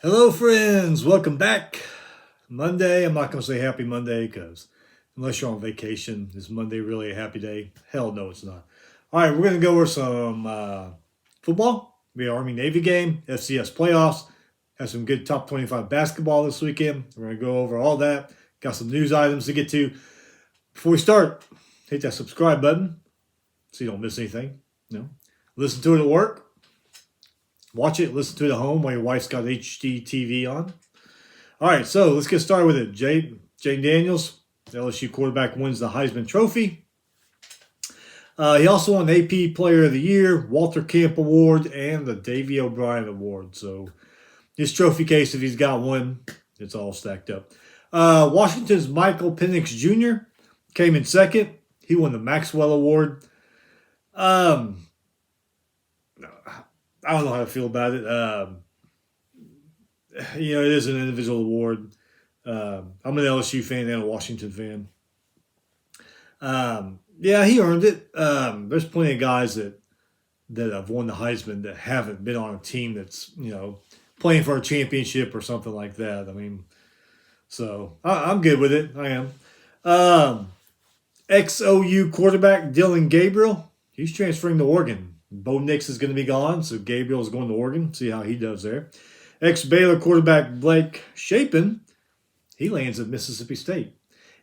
Hello, friends. Welcome back. Monday. I'm not going to say happy Monday because unless you're on vacation, is Monday really a happy day? Hell no, it's not. All right, we're going to go over some football. The Army Navy game, FCS playoffs. Have some good top 25 basketball this weekend. We're going to go over all that. Got some news items to get to. Before we start, hit that subscribe button so you don't miss anything. Listen to it at work. Watch it, listen to it at home while your wife's got HD TV on. All right, so let's get started with it. Jane Daniels, the LSU quarterback, wins the Heisman Trophy. He also won the AP Player of the Year, Walter Camp Award, and the Davy O'Brien Award. So his trophy case, if he's got one, it's all stacked up. Washington's Michael Penix Jr. came in second. He won the Maxwell Award. I don't know how to feel about it. It is an individual award. I'm an LSU fan and a Washington fan. Yeah, he earned it. There's plenty of guys that have won the Heisman that haven't been on a team that's playing for a championship or something like that. I mean, so I'm good with it. I am. Ex-OU quarterback Dylan Gabriel, he's transferring to Oregon. Bo Nix is going to be gone, so Gabriel is going to Oregon. See how he does there. Ex-Baylor quarterback Blake Shapen, he lands at Mississippi State.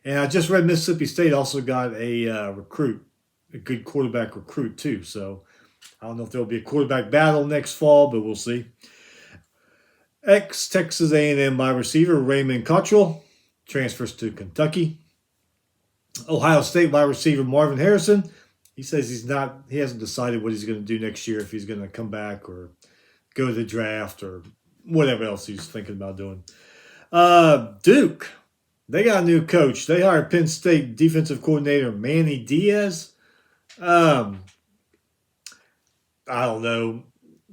And I just read Mississippi State also got a good quarterback recruit too. So I don't know if there'll be a quarterback battle next fall, but we'll see. Ex-Texas A&M wide receiver Raymond Cottrell transfers to Kentucky. Ohio State wide receiver Marvin Harrison, he says he hasn't decided what he's going to do next year, if he's going to come back or go to the draft or whatever else he's thinking about doing. Duke, they got a new coach. They hired Penn State defensive coordinator Manny Diaz. I don't know.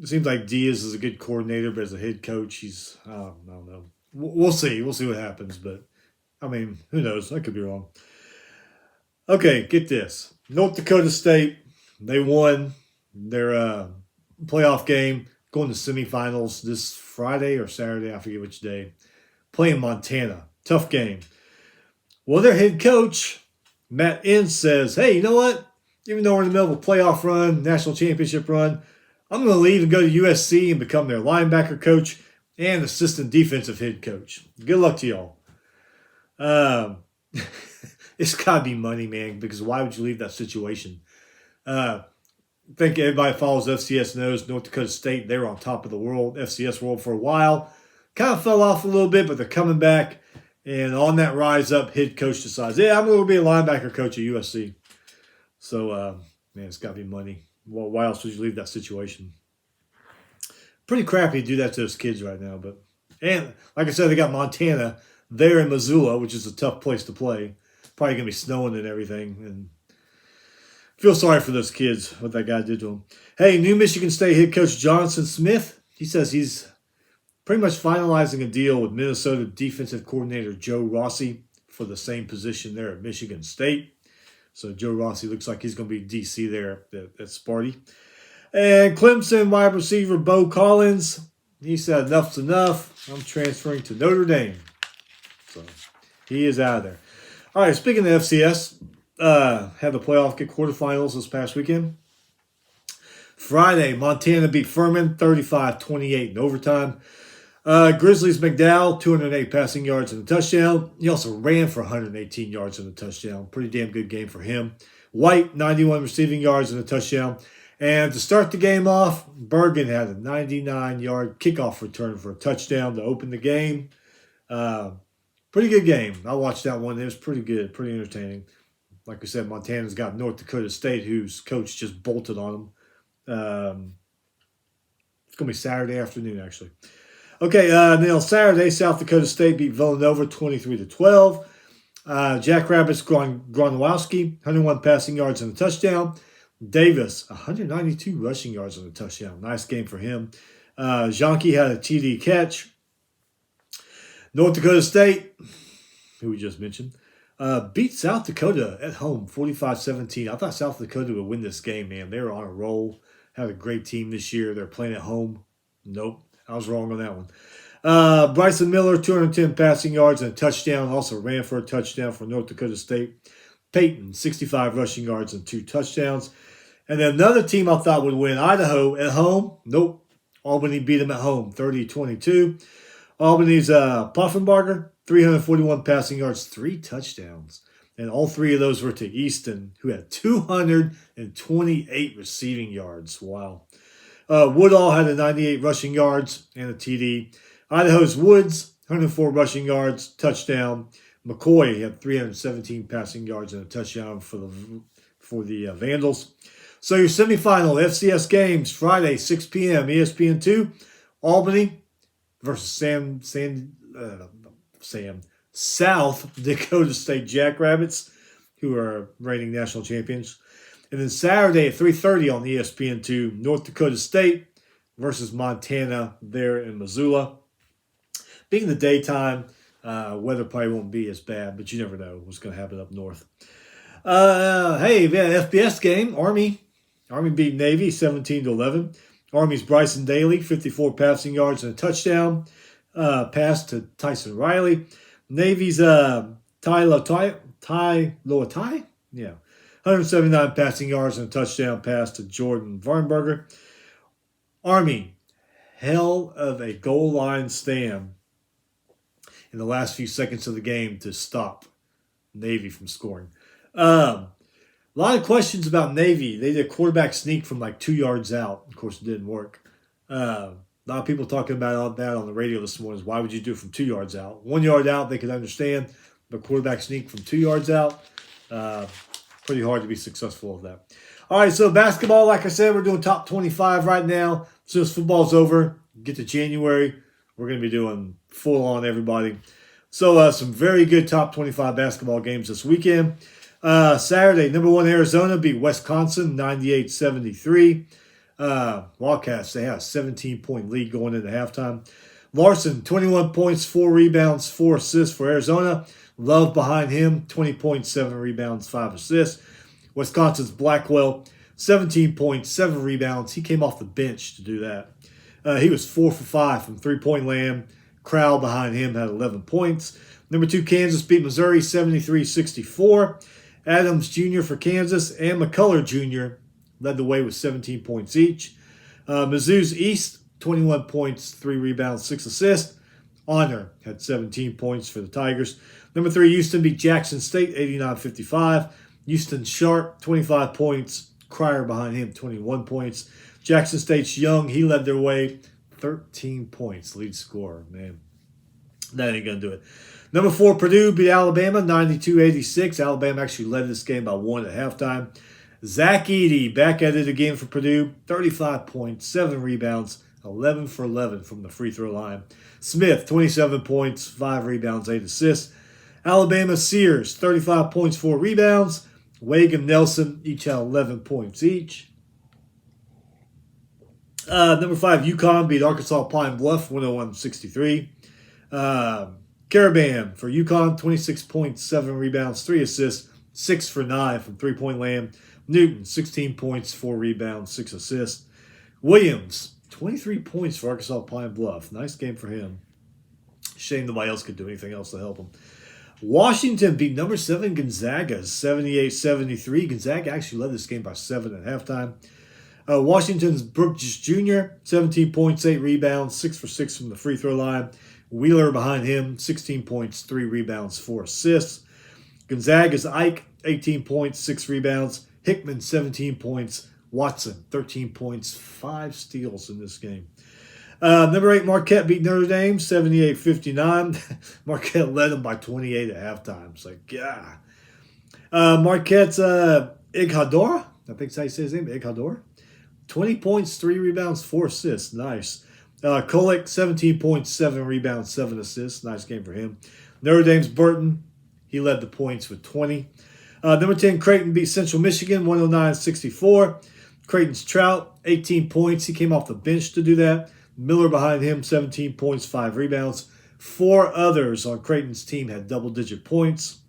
It seems like Diaz is a good coordinator, but as a head coach, I don't know. We'll see. We'll see what happens. But, I mean, who knows? I could be wrong. Okay, get this. North Dakota State, they won their playoff game, going to semifinals this Friday or Saturday, I forget which day, playing Montana. Tough game. Well, their head coach, Matt Ince, says, hey, you know what? Even though we're in the middle of a playoff run, national championship run, I'm going to leave and go to USC and become their linebacker coach and assistant defensive head coach. Good luck to y'all. It's got to be money, man, because why would you leave that situation? I think everybody follows FCS knows North Dakota State, they were on top of the world, FCS world for a while. Kind of fell off a little bit, but they're coming back. And on that rise up, head coach decides, yeah, I'm going to be a linebacker coach at USC. So, man, it's got to be money. Well, why else would you leave that situation? Pretty crappy to do that to those kids right now. And like I said, they got Montana there in Missoula, which is a tough place to play. Probably going to be snowing and everything. And feel sorry for those kids, what that guy did to them. Hey, new Michigan State head coach Jonathan Smith, he says he's pretty much finalizing a deal with Minnesota defensive coordinator Joe Rossi for the same position there at Michigan State. So Joe Rossi looks like he's going to be DC there at Sparty. And Clemson wide receiver Bo Collins, he said enough's enough. I'm transferring to Notre Dame. So he is out of there. All right, speaking of FCS, had the playoff quarterfinals this past weekend. Friday, Montana beat Furman 35-28 in overtime. Grizzlies McDowell, 208 passing yards and a touchdown. He also ran for 118 yards and a touchdown. Pretty damn good game for him. White, 91 receiving yards and a touchdown. And to start the game off, Bergen had a 99-yard kickoff return for a touchdown to open the game. Pretty good game. I watched that one. It was pretty good, pretty entertaining. Like I said, Montana's got North Dakota State, whose coach just bolted on them. It's going to be Saturday afternoon, actually. Okay, then on Saturday, South Dakota State beat Villanova 23-12. Jackrabbits Gronowski, 101 passing yards and a touchdown. Davis, 192 rushing yards and a touchdown. Nice game for him. Jonke had a TD catch. North Dakota State, who we just mentioned, beat South Dakota at home 45-17. I thought South Dakota would win this game, man. They were on a roll. Had a great team this year. They're playing at home. Nope. I was wrong on that one. Bryson Miller, 210 passing yards and a touchdown. Also ran for a touchdown for North Dakota State. Peyton, 65 rushing yards and 2 touchdowns. And then another team I thought would win, Idaho, at home. Nope. Albany beat them at home, 30-22. Albany's Poffenbarger, 341 passing yards, 3 touchdowns. And all 3 of those were to Easton, who had 228 receiving yards. Wow. Woodall had a 98 rushing yards and a TD. Idaho's Woods, 104 rushing yards, touchdown. McCoy had 317 passing yards and a touchdown for the Vandals. So your semifinal FCS games, Friday, 6 p.m., ESPN2, Albany versus South Dakota State Jackrabbits, who are reigning national champions. And then Saturday at 3:30 on ESPN2, North Dakota State versus Montana there in Missoula. Being the daytime, weather probably won't be as bad, but you never know what's going to happen up north. Hey, we had an FBS game. Army beat Navy 17-11. Army's Bryson Daly, 54 passing yards and a touchdown. Pass to Tyson Riley. Navy's Ty Loatai? Yeah. 179 passing yards and a touchdown pass to Jordan Varnberger. Army, hell of a goal line stand in the last few seconds of the game to stop Navy from scoring. A lot of questions about Navy. They did a quarterback sneak from like 2 yards out. Of course, it didn't work. A lot of people talking about that on the radio this morning. Is why would you do it from 2 yards out? 1 yard out, they could understand. But quarterback sneak from 2 yards out, pretty hard to be successful with that. All right, so basketball, like I said, we're doing top 25 right now. So as football's over, get to January, we're going to be doing full on everybody. So some very good top 25 basketball games this weekend. Saturday, number 1 Arizona beat Wisconsin 98-73. Wildcats, they had a 17-point lead going into halftime. Larson, 21 points, 4 rebounds, 4 assists for Arizona. Love behind him, 20 points, 7 rebounds, 5 assists. Wisconsin's Blackwell, 17 points, 7 rebounds. He came off the bench to do that. He was 4 for 5 from three-point land. Crowd behind him had 11 points. Number 2 Kansas beat Missouri 73-64. Adams Jr. for Kansas and McCullough Jr. led the way with 17 points each. Mizzou's East, 21 points, 3 rebounds, 6 assists. Honor had 17 points for the Tigers. Number 3 Houston beat Jackson State 89-55. Houston Sharp, 25 points. Cryer behind him, 21 points. Jackson State's Young, he led their way, 13 points, lead scorer. Man, that ain't going to do it. Number 4 Purdue beat Alabama 92-86. Alabama actually led this game by 1 at halftime. Zach Edey back at it again for Purdue, 35 points, 7 rebounds, 11 for 11 from the free throw line. Smith, 27 points, 5 rebounds, 8 assists. Alabama Sears, 35 points, 4 rebounds. Wade and Nelson each had 11 points each. Number 5 UConn beat Arkansas Pine Bluff 101-63. Caravan for UConn, 26 points, 7 rebounds, 3 assists, 6 for 9 from three-point land. Newton, 16 points, 4 rebounds, 6 assists. Williams, 23 points for Arkansas Pine Bluff. Nice game for him. Shame nobody else could do anything else to help him. Washington beat number 7 Gonzaga 78-73. Gonzaga actually led this game by 7 at halftime. Washington's Brooks Jr., 17 points, 8 rebounds, 6 for 6 from the free throw line. Wheeler behind him, 16 points, 3 rebounds, 4 assists. Gonzaga's Ike, 18 points, 6 rebounds. Hickman, 17 points. Watson, 13 points, 5 steals in this game. Number 8 Marquette beat Notre Dame, 78-59. Marquette led them by 28 at halftime. It's like, yeah. Marquette's Iguodala, I think that's how you say his name, Iguodala. 20 points, 3 rebounds, 4 assists. Nice. Kolek, 17 points, 7 rebounds, 7 assists. Nice game for him. Notre Dame's Burton, he led the points with 20. Number 10, Creighton beat Central Michigan, 109-64. Creighton's Trout, 18 points. He came off the bench to do that. Miller behind him, 17 points, 5 rebounds. 4 others on Creighton's team had double-digit points.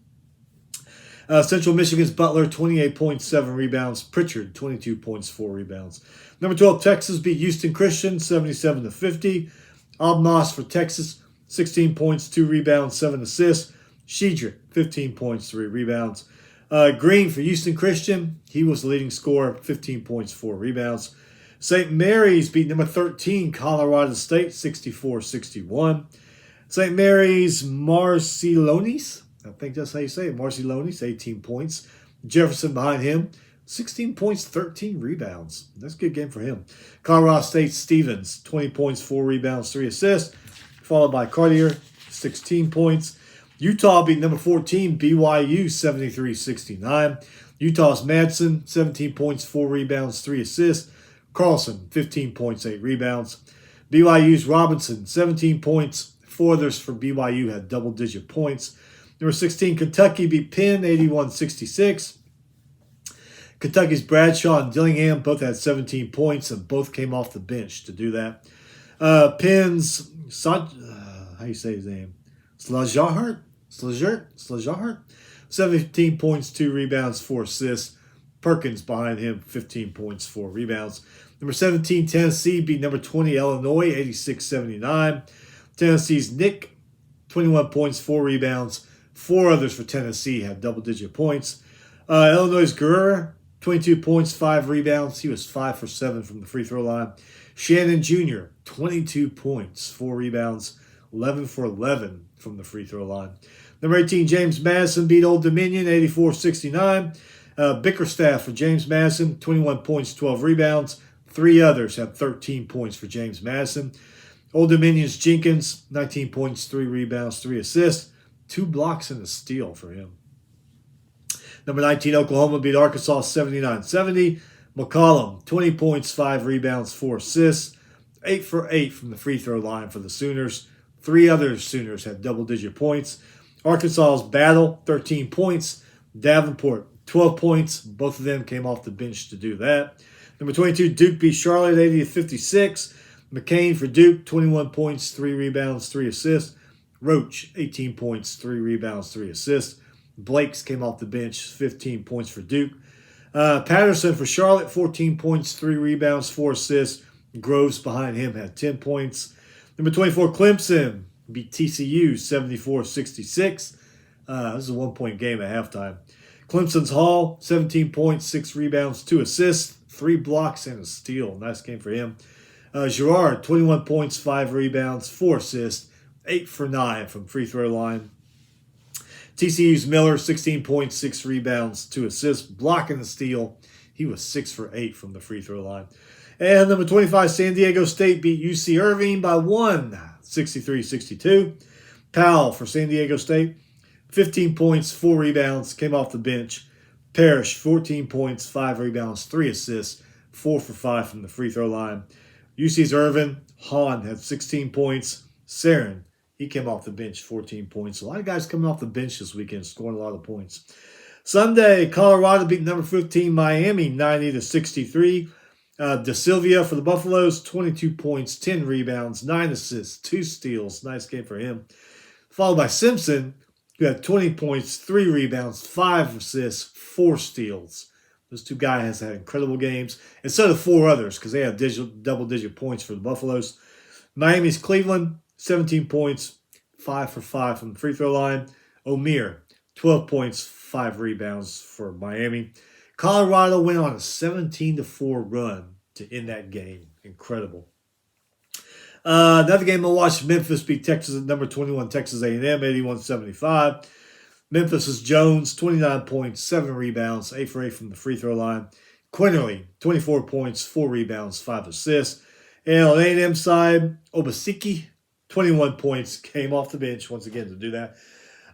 Central Michigan's Butler, 28 points, 7 rebounds. Pritchard, 22 points, 4 rebounds. Number 12, Texas beat Houston Christian, 77-50. Almas for Texas, 16 points, 2 rebounds, 7 assists. Shedrick, 15 points, 3 rebounds. Green for Houston Christian, he was the leading scorer, 15 points, 4 rebounds. St. Mary's beat number 13, Colorado State, 64-61. St. Mary's Marcilonis, I think that's how you say it, Marcilonis, 18 points. Jefferson behind him, 16 points, 13 rebounds. That's a good game for him. Colorado State Stevens, 20 points, 4 rebounds, 3 assists. Followed by Cartier, 16 points. Utah beat number 14, BYU, 73-69. Utah's Madsen, 17 points, 4 rebounds, 3 assists. Carlson, 15 points, 8 rebounds. BYU's Robinson, 17 points. 4 others for BYU had double-digit points. Number 16, Kentucky beat Penn, 81-66. Kentucky's Bradshaw and Dillingham both had 17 points and both came off the bench to do that. Penn's, how do you say his name? Slajahart, 17 points, 2 rebounds, 4 assists. Perkins behind him, 15 points, 4 rebounds. Number 17, Tennessee beat number 20, Illinois, 86-79. Tennessee's Nick, 21 points, 4 rebounds. 4 others for Tennessee had double-digit points. Illinois' Guerrero, 22 points, 5 rebounds. He was 5 for 7 from the free throw line. Shannon Jr., 22 points, 4 rebounds, 11 for 11 from the free throw line. Number 18, James Madison beat Old Dominion, 84-69. Bickerstaff for James Madison, 21 points, 12 rebounds. 3 others had 13 points for James Madison. Old Dominion's Jenkins, 19 points, 3 rebounds, 3 assists. 2 blocks and a steal for him. Number 19, Oklahoma beat Arkansas 79-70. McCollum, 20 points, 5 rebounds, 4 assists. 8 for 8 from the free throw line for the Sooners. 3 other Sooners had double-digit points. Arkansas's Battle, 13 points. Davenport, 12 points. Both of them came off the bench to do that. Number 22, Duke beat Charlotte 80-56. McCain for Duke, 21 points, 3 rebounds, 3 assists. Roach, 18 points, 3 rebounds, 3 assists. Blakes came off the bench, 15 points for Duke. Patterson for Charlotte, 14 points, 3 rebounds, 4 assists. Groves behind him had 10 points. Number 24, Clemson beat TCU 74-66. This is a 1-point game at halftime. Clemson's Hall, 17 points, 6 rebounds, 2 assists, 3 blocks, and a steal. Nice game for him. Girard, 21 points, 5 rebounds, 4 assists, 8 for 9 from free throw line. TCU's Miller, 16 points, 6 rebounds, 2 assists, blocking the steal. He was 6 for 8 from the free throw line. And number 25, San Diego State beat UC Irving by 1, 63-62. Powell for San Diego State, 15 points, 4 rebounds, came off the bench. Parrish, 14 points, 5 rebounds, 3 assists, 4 for 5 from the free throw line. UC's Irvin, Hahn had 16 points. Sarin, he came off the bench, 14 points. A lot of guys coming off the bench this weekend, scoring a lot of points. Sunday, Colorado beat number 15, Miami, 90-63. De Silvia for the Buffaloes, 22 points, 10 rebounds, 9 assists, 2 steals. Nice game for him. Followed by Simpson, who had 20 points, 3 rebounds, 5 assists, 4 steals. Those 2 guys had incredible games. And so did 4 others because they had double-digit points for the Buffaloes. Miami's Cleveland, 17 points, 5 for 5 from the free throw line. O'Meara, 12 points, 5 rebounds for Miami. Colorado went on a 17-4 run to end that game. Incredible. Another game I watched, Memphis beat Texas at number 21, Texas A&M, 81-75. Memphis' Jones, 29 points, 7 rebounds, 8 for 8 from the free throw line. Quinterly, 24 points, 4 rebounds, 5 assists. And on A&M side, Obaseki, 21 points, came off the bench once again to do that.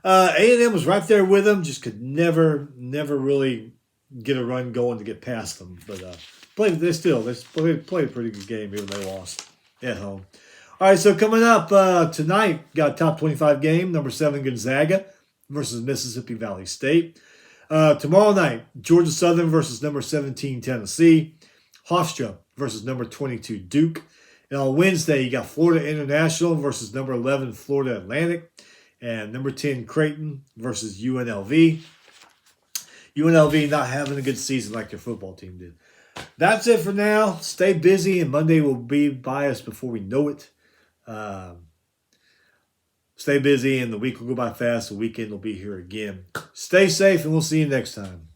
A&M was right there with them, just could never really get a run going to get past them. But they played a pretty good game, even though they lost at home. All right, so coming up tonight, got a top 25 game, number 7 Gonzaga versus Mississippi Valley State. Tomorrow night, Georgia Southern versus number 17 Tennessee. Hofstra versus number 22 Duke. And on Wednesday, you got Florida International versus number 11 Florida Atlantic. And number 10 Creighton versus UNLV. UNLV not having a good season like their football team did. That's it for now. Stay busy, and Monday will be by us before we know it. Stay busy, and the week will go by fast. The weekend will be here again. Stay safe, and we'll see you next time.